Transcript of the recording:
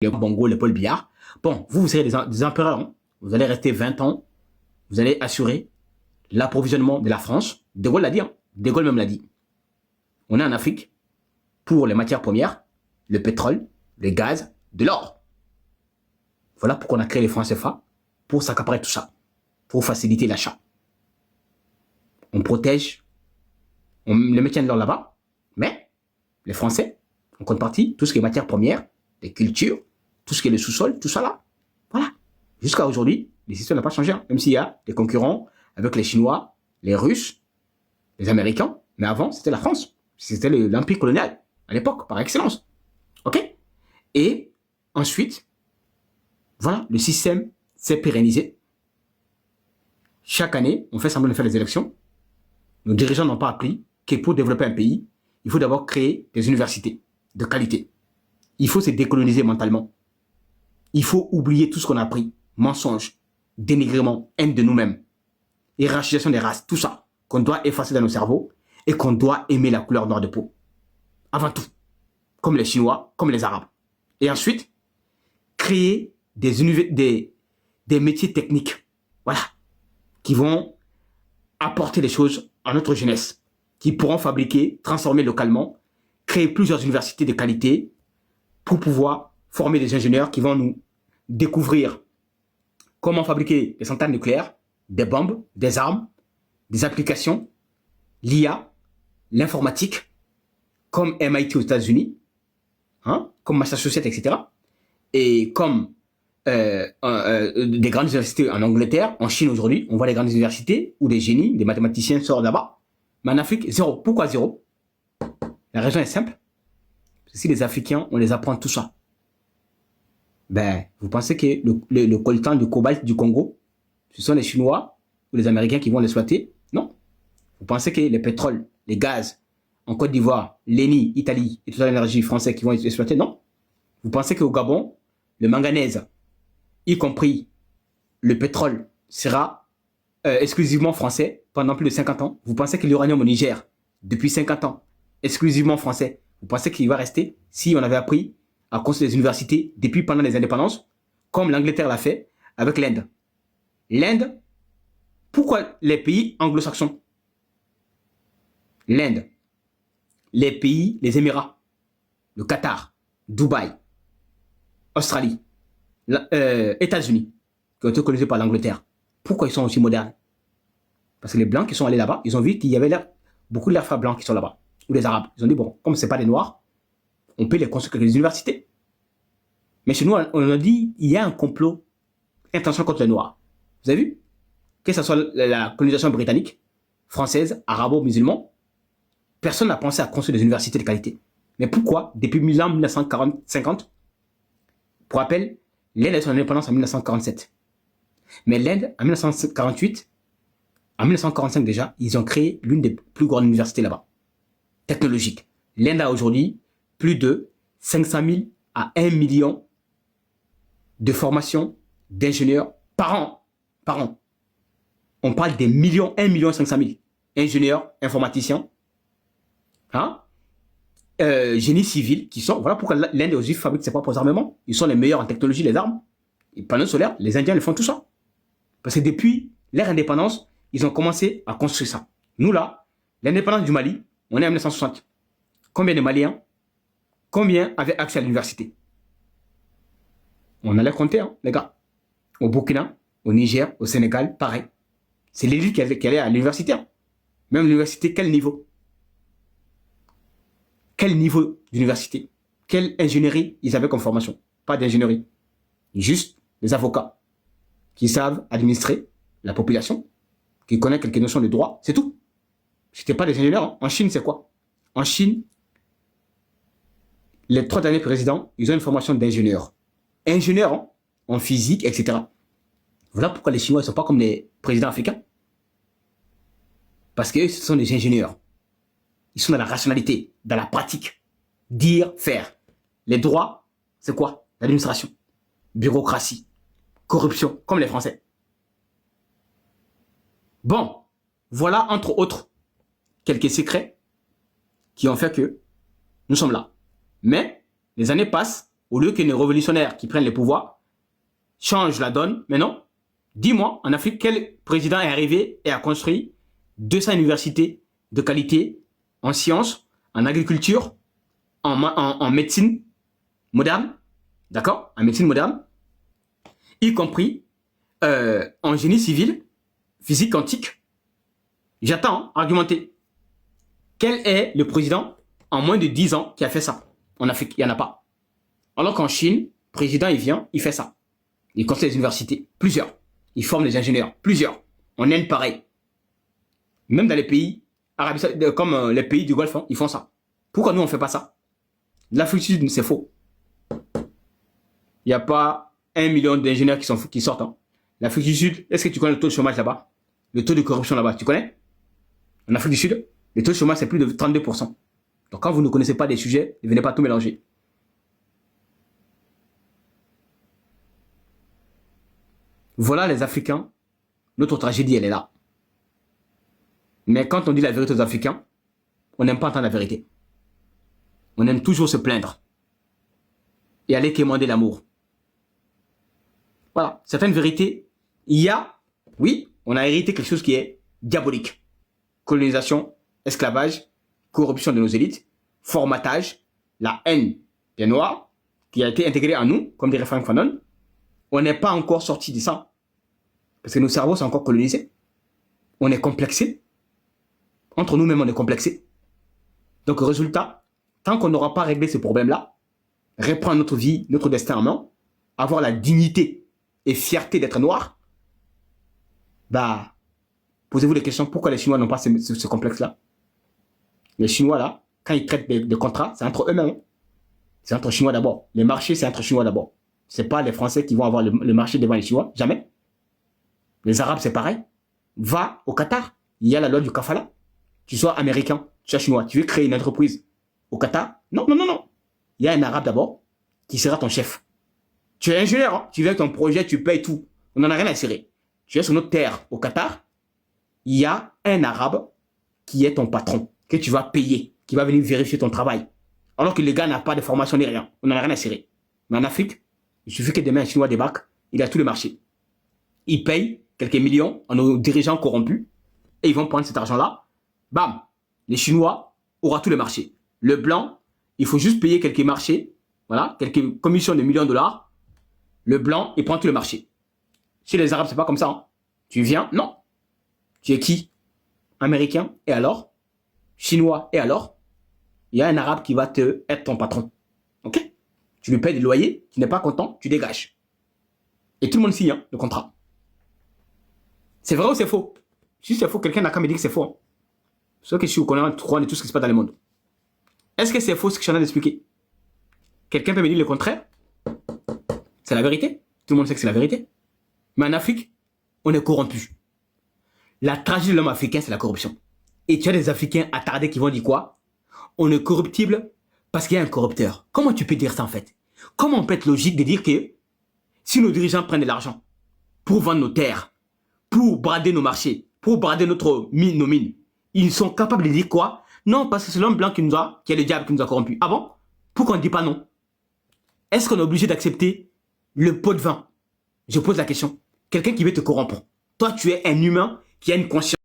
les Bongo, les Paul Biya. Bon, vous serez des empereurs. Hein. Vous allez rester 20 ans. Vous allez assurer l'approvisionnement de la France. De Gaulle l'a dit. Hein. De Gaulle même l'a dit. On est en Afrique pour les matières premières, le pétrole, le gaz, de l'or. Voilà pourquoi on a créé les francs CFA, pour s'accaparer tout ça, pour faciliter l'achat. On protège, on les maintient de l'or là-bas, mais les Français, en contrepartie, tout ce qui est matières premières, les cultures, tout ce qui est le sous-sol, tout ça là. Voilà. Jusqu'à aujourd'hui, le système n'a pas changé, hein. Même s'il y a des concurrents avec les Chinois, les Russes, les Américains, mais avant, c'était la France. C'était l'empire colonial, à l'époque, par excellence. OK? Et ensuite, voilà, le système s'est pérennisé. Chaque année, on fait semblant de faire les élections. Nos dirigeants n'ont pas appris que pour développer un pays, il faut d'abord créer des universités de qualité. Il faut se décoloniser mentalement. Il faut oublier tout ce qu'on a appris. Mensonges, dénigrement, haine de nous-mêmes, hiérarchisation des races, tout ça, qu'on doit effacer dans nos cerveaux et qu'on doit aimer la couleur noire de peau. Avant tout. Comme les Chinois, comme les Arabes. Et ensuite, créer des métiers techniques. Voilà. Qui vont apporter des choses à notre jeunesse. Qui pourront fabriquer, transformer localement, créer plusieurs universités de qualité pour pouvoir former des ingénieurs qui vont nous découvrir comment fabriquer des centrales nucléaires, des bombes, des armes, des applications, l'IA, l'informatique, comme MIT aux États-Unis, hein, comme Massachusetts, etc. Et comme des grandes universités en Angleterre, en Chine aujourd'hui, on voit les grandes universités où des génies, des mathématiciens sortent là-bas. Mais en Afrique, zéro. Pourquoi zéro? La raison est simple. Si les Africains, on les apprend tout ça, ben, vous pensez que le coltan du cobalt du Congo, ce sont les Chinois ou les Américains qui vont l'exploiter? Non. Vous pensez que les pétroles, les gaz, en Côte d'Ivoire, l'ENI, Italie et toute l'énergie française qui vont exploiter? Non. Vous pensez qu'au Gabon, le manganèse, y compris le pétrole, sera exclusivement français pendant plus de 50 ans? Vous pensez que l'uranium au Niger, depuis 50 ans, exclusivement français, vous pensez qu'il va rester si on avait appris à construire des universités depuis pendant les indépendances, comme l'Angleterre l'a fait avec l'Inde? L'Inde, pourquoi les pays anglo-saxons? L'Inde, les pays, les Émirats, le Qatar, Dubaï, Australie, États-Unis, qui ont été colonisés par l'Angleterre. Pourquoi ils sont aussi modernes? Parce que les Blancs qui sont allés là-bas, ils ont vu qu'il y avait beaucoup de leurs frères blancs qui sont là-bas, ou les Arabes. Ils ont dit, bon, comme ce n'est pas des Noirs, on peut les construire des universités. Mais chez nous, on a dit, il y a un complot intention contre les Noirs. Vous avez vu? Que ce soit la colonisation britannique, française, arabo-musulman, personne n'a pensé à construire des universités de qualité. Mais pourquoi, depuis 1950, pour rappel, l'Inde a eu son indépendance en 1947. Mais l'Inde, en 1948, en 1945 déjà, ils ont créé l'une des plus grandes universités là-bas, technologiques. L'Inde a aujourd'hui plus de 500 000 à 1 million de formations d'ingénieurs par an. Par an. On parle des millions, 1 million 500 000 ingénieurs, informaticiens, hein, génie civil, qui sont, voilà pourquoi l'Inde aussi fabrique ses propres armements. Ils sont les meilleurs en technologie, les armes. Les panneaux solaires, les Indiens le font tout ça. Parce que depuis leur indépendance, ils ont commencé à construire ça. Nous là, l'indépendance du Mali, on est en 1960. Combien de Maliens, combien avaient accès à l'université? On allait compter, hein, les gars. Au Burkina, au Niger, au Sénégal, pareil. C'est l'élite qui allait à l'université. Hein. Même l'université, quel niveau? Quel niveau d'université? Quelle ingénierie ils avaient comme formation? Pas d'ingénierie. Juste des avocats qui savent administrer la population, qui connaissent quelques notions de droit, c'est tout. C'était pas des ingénieurs. Hein. En Chine, c'est quoi? En Chine, les 3 derniers présidents, ils ont une formation d'ingénieurs. Ingénieurs, hein, en physique, etc. Voilà pourquoi les Chinois ne sont pas comme les présidents africains. Parce qu'eux, ce sont des ingénieurs. Ils sont dans la rationalité, dans la pratique. Dire, faire. Les droits, c'est quoi? L'administration. Bureaucratie. Corruption, comme les Français. Bon, voilà entre autres quelques secrets qui ont fait que nous sommes là. Mais les années passent au lieu que les révolutionnaires qui prennent les pouvoirs changent la donne, mais non. Dis-moi, en Afrique, quel président est arrivé et a construit 200 universités de qualité en sciences, en agriculture, en médecine moderne, d'accord? En médecine moderne, y compris en génie civil, physique quantique. J'attends, argumenter. Quel est le président en moins de 10 ans qui a fait ça en Afrique? Il n'y en a pas. Alors qu'en Chine, le président, il vient, il fait ça. Il construit des universités, plusieurs. Il forme des ingénieurs, plusieurs. En Inde, pareil. Même dans les pays arabes, comme les pays du Golfe, ils font ça. Pourquoi nous, on ne fait pas ça? L'Afrique du Sud, c'est faux. Il n'y a pas 1 million d'ingénieurs qui sortent. Hein. L'Afrique du Sud, est-ce que tu connais le taux de chômage là-bas? Le taux de corruption là-bas, tu connais? En Afrique du Sud, le taux de chômage, c'est plus de 32%. Donc quand vous ne connaissez pas des sujets, ne venez pas tout mélanger. Voilà les Africains, notre tragédie, elle est là. Mais quand on dit la vérité aux Africains, on n'aime pas entendre la vérité. On aime toujours se plaindre. Et aller quémander l'amour. Voilà, certaines vérités, il y a, oui, on a hérité quelque chose qui est diabolique. Colonisation, esclavage, corruption de nos élites, formatage, la haine des Noirs, qui a été intégrée en nous, comme dirait Frank Fanon. On n'est pas encore sorti de ça. Parce que nos cerveaux sont encore colonisés. On est complexé. Entre nous-mêmes, on est complexé. Donc, résultat, tant qu'on n'aura pas réglé ces problèmes-là, reprendre notre vie, notre destin en main, avoir la dignité et fierté d'être noir, bah, posez-vous des questions. Pourquoi les Chinois n'ont pas ce complexe-là? Les Chinois, là, quand ils traitent des contrats, c'est entre eux-mêmes. C'est entre Chinois d'abord. Les marchés, c'est entre Chinois d'abord. C'est pas les Français qui vont avoir le marché devant les Chinois. Jamais. Les Arabes, c'est pareil. Va au Qatar. Il y a la loi du kafala. Tu sois américain, tu sois chinois, tu veux créer une entreprise au Qatar. Non, non, non, non. Il y a un Arabe d'abord qui sera ton chef. Tu es ingénieur, hein? Tu viens avec ton projet, tu payes tout. On n'en a rien à cirer. Tu es sur notre terre au Qatar. Il y a un Arabe qui est ton patron, que tu vas payer, qui va venir vérifier ton travail. Alors que le gars n'a pas de formation ni rien. On n'en a rien à cirer. Mais en Afrique, il suffit que demain un Chinois débarque, il a tout le marché. Il paye quelques millions à nos dirigeants corrompus et ils vont prendre cet argent-là. Bam, les Chinois auront tout le marché. Le blanc, il faut juste payer quelques marchés, voilà, quelques commissions de millions de dollars. Le blanc, il prend tout le marché. Chez les Arabes, c'est pas comme ça. Hein. Tu viens, non. Tu es qui? Américain, et alors? Chinois, et alors? Il y a un Arabe qui va être ton patron. Ok? Tu lui payes des loyers, tu n'es pas content, tu dégages. Et tout le monde signe hein, le contrat. C'est vrai ou c'est faux? Si c'est faux, quelqu'un n'a qu'à me dire que c'est faux. Hein. Sauf que je suis au courant de tout ce qui se passe dans le monde. Est-ce que c'est faux ce que je suis en train d'expliquer? Quelqu'un peut me dire le contraire? C'est la vérité. Tout le monde sait que c'est la vérité. Mais en Afrique, on est corrompu. La tragédie de l'homme africain, c'est la corruption. Et tu as des Africains attardés qui vont dire quoi? On est corruptible parce qu'il y a un corrupteur. Comment tu peux dire ça en fait? Comment on peut être logique de dire que si nos dirigeants prennent de l'argent pour vendre nos terres, pour brader nos marchés, pour brader nos mines, ils sont capables de dire quoi? Non, parce que c'est l'homme blanc qui est le diable qui nous a corrompus. Ah bon? Pourquoi on ne dit pas non? Est-ce qu'on est obligé d'accepter le pot de vin? Je pose la question. Quelqu'un qui veut te corrompre. Toi, tu es un humain qui a une conscience.